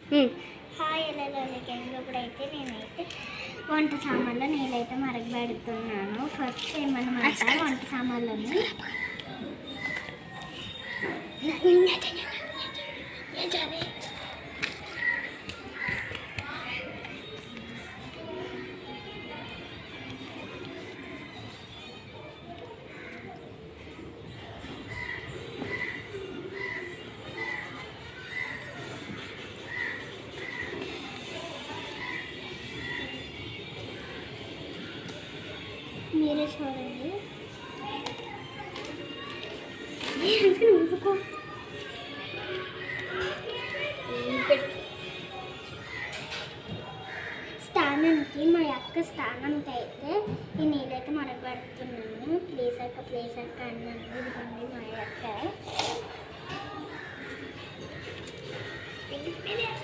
Hi ఎలా ఇప్పుడైతే నేనైతే వంట సామాన్లు నీళ్ళైతే మరగబెడుతున్నాను. ఫస్ట్ ఏమన్నమాట వంట సామాన్లని మీరే చూడండి. స్థానంకి మా యొక్క స్థానంకి అయితే ఈ నీళ్ళైతే మరగబెడుతున్నాను. ప్లీజ్ అక్క అన్నాను. ఇదిగోండి మా యొక్క